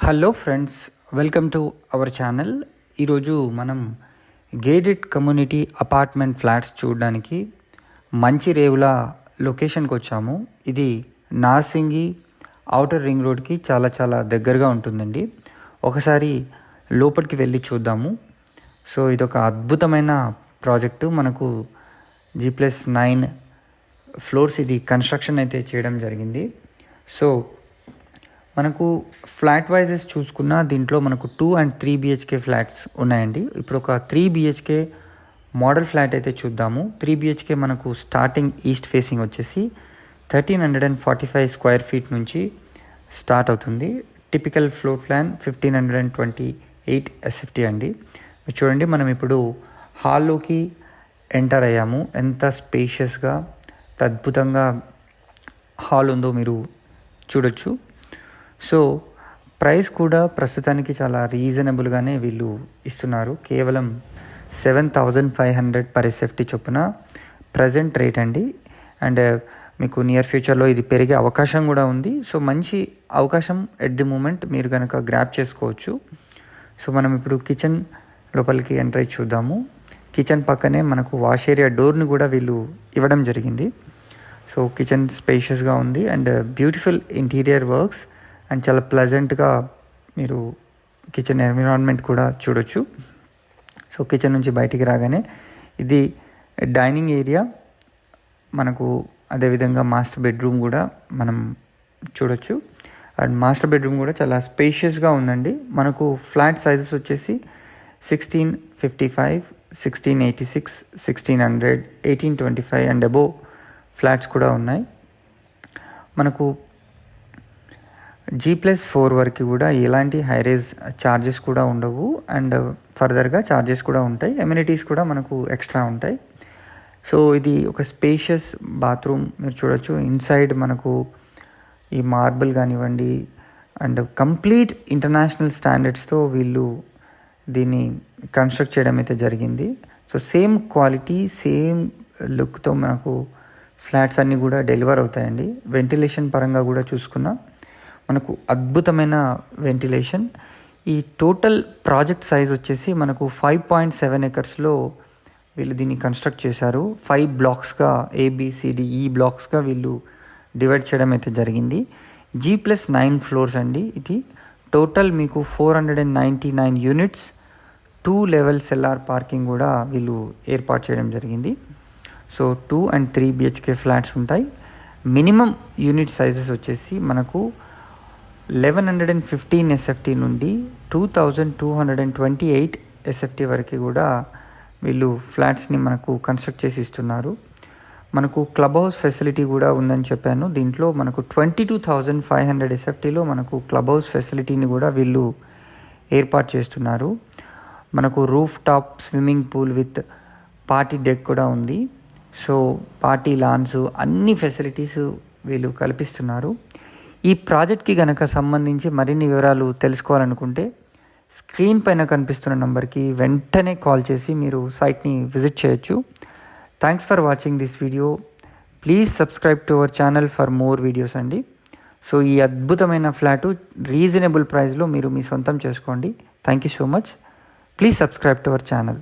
Hello friends, welcome to our channel. ఈరోజు మనం gated community apartment flats చూడడానికి మంచిరేవుల లొకేషన్కి వచ్చాము. ఇది నార్సింగి ఔటర్ రింగ్ రోడ్కి చాలా దగ్గరగా ఉంటుందండి. ఒకసారి లోపలికి వెళ్ళి చూద్దాము. సో ఇదొక అద్భుతమైన ప్రాజెక్టు. మనకు G+9 ఫ్లోర్స్ ఇది కన్స్ట్రక్షన్ అయితే చేయడం జరిగింది. సో మనకు ఫ్లాట్ వైజెస్ చూసుకున్న దీంట్లో మనకు 2 and 3 BHK ఫ్లాట్స్ ఉన్నాయండి. ఇప్పుడు ఒక 3 BHK మోడల్ ఫ్లాట్ అయితే చూద్దాము. 3 BHK మనకు స్టార్టింగ్ ఈస్ట్ ఫేసింగ్ వచ్చేసి 1345 స్క్వేర్ ఫీట్ నుంచి స్టార్ట్ అవుతుంది. టిపికల్ ఫ్లోర్ ప్లాన్ 1528 SFT అండి. చూడండి, మనం ఇప్పుడు హాల్లోకి ఎంటర్ అయ్యాము. ఎంత స్పేషియస్గా అద్భుతంగా హాల్ ఉందో మీరు చూడొచ్చు. సో ప్రైస్ కూడా ప్రస్తుతానికి చాలా రీజనబుల్గానే వీళ్ళు ఇస్తున్నారు. కేవలం 7500 per SFT చొప్పున ప్రజెంట్ రేట్ అండి. అండ్ మీకు నియర్ ఫ్యూచర్లో ఇది పెరిగే అవకాశం కూడా ఉంది. సో మంచి అవకాశం ఎట్ ది మూమెంట్ మీరు కనుక గ్రాప్ చేసుకోవచ్చు. సో మనం ఇప్పుడు కిచెన్ లోపలికి ఎంటర్ అయ్యి చూద్దాము. కిచెన్ పక్కనే మనకు వాష్ ఏరియా డోర్ని కూడా వీళ్ళు ఇవ్వడం జరిగింది. సో కిచెన్ స్పేషియస్గా ఉంది and beautiful interior works and చాలా ప్లెజెంట్గా మీరు కిచెన్ ఎన్విరాన్మెంట్ కూడా చూడొచ్చు. సో కిచెన్ నుంచి బయటికి రాగానే ఇది డైనింగ్ ఏరియా, మనకు అదేవిధంగా మాస్టర్ బెడ్రూమ్ కూడా మనం చూడొచ్చు. అండ్ మాస్టర్ బెడ్రూమ్ కూడా చాలా స్పేషియస్గా ఉందండి. మనకు ఫ్లాట్ సైజెస్ వచ్చేసి 1655, 1686, 1600, 1825 అండ్ అబోవ్ ఫ్లాట్స్ కూడా ఉన్నాయి. మనకు G+4 వరకు కూడా ఎలాంటి హైరేజ్ ఛార్జెస్ కూడా ఉండవు అండ్ ఫర్దర్గా ఛార్జెస్ కూడా ఉంటాయి. ఎమ్యూనిటీస్ కూడా మనకు ఎక్స్ట్రా ఉంటాయి. సో ఇది ఒక స్పేషియస్ బాత్రూమ్ మీరు చూడొచ్చు. ఇన్సైడ్ మనకు ఈ మార్బుల్ కానివ్వండి అండ్ కంప్లీట్ ఇంటర్నేషనల్ స్టాండర్డ్స్తో వీళ్ళు దీన్ని కన్స్ట్రక్ట్ చేయడం అయితే జరిగింది. సో సేమ్ క్వాలిటీ సేమ్ లుక్తో మనకు ఫ్లాట్స్ అన్నీ కూడా డెలివర్ అవుతాయండి. వెంటిలేషన్ పరంగా కూడా చూసుకున్నా మనకు అద్భుతమైన వెంటిలేషన్. ఈ టోటల్ ప్రాజెక్ట్ సైజ్ వచ్చేసి మనకు 5.7 acresలో వీళ్ళు దీన్ని కన్స్ట్రక్ట్ చేశారు. 5 బ్లాక్స్గా ABCDE బ్లాక్స్గా వీళ్ళు డివైడ్ చేయడం అయితే జరిగింది. G+9 ఫ్లోర్స్ అండి. ఇది టోటల్ మీకు 499 యూనిట్స్, 2 levels సెల్లార్ పార్కింగ్ కూడా వీళ్ళు ఏర్పాటు చేయడం జరిగింది. సో 2 and 3 BHK ఫ్లాట్స్ ఉంటాయి. మినిమం యూనిట్ సైజెస్ వచ్చేసి మనకు 1115 SFT నుండి 2228 SFT వరకు కూడా వీళ్ళు ఫ్లాట్స్ని మనకు కన్స్ట్రక్ట్ చేసి ఇస్తున్నారు. మనకు క్లబ్ హౌస్ ఫెసిలిటీ కూడా ఉందని చెప్పాను. దీంట్లో మనకు 22,500 SFTలో మనకు క్లబ్ హౌస్ ఫెసిలిటీని కూడా వీళ్ళు ఏర్పాటు చేస్తున్నారు. మనకు roof top swimming pool with party deck కూడా ఉంది. సో పార్టీ లాన్స్ అన్ని ఫెసిలిటీస్ వీళ్ళు కల్పిస్తున్నారు. ఈ ప్రాజెక్ట్కి కనుక సంబంధించి మరిన్ని వివరాలు తెలుసుకోవాలనుకుంటే స్క్రీన్ పైన కనిపిస్తున్న నంబర్కి వెంటనే కాల్ చేసి మీరు సైట్ని విజిట్ చేయొచ్చు. Thanks for watching this video. Please subscribe to our channel for more videos అండి. సో ఈ అద్భుతమైన ఫ్లాటు రీజనబుల్ ప్రైస్లో మీరు మీ సొంతం చేసుకోండి. Thank you so much. Please subscribe to our channel.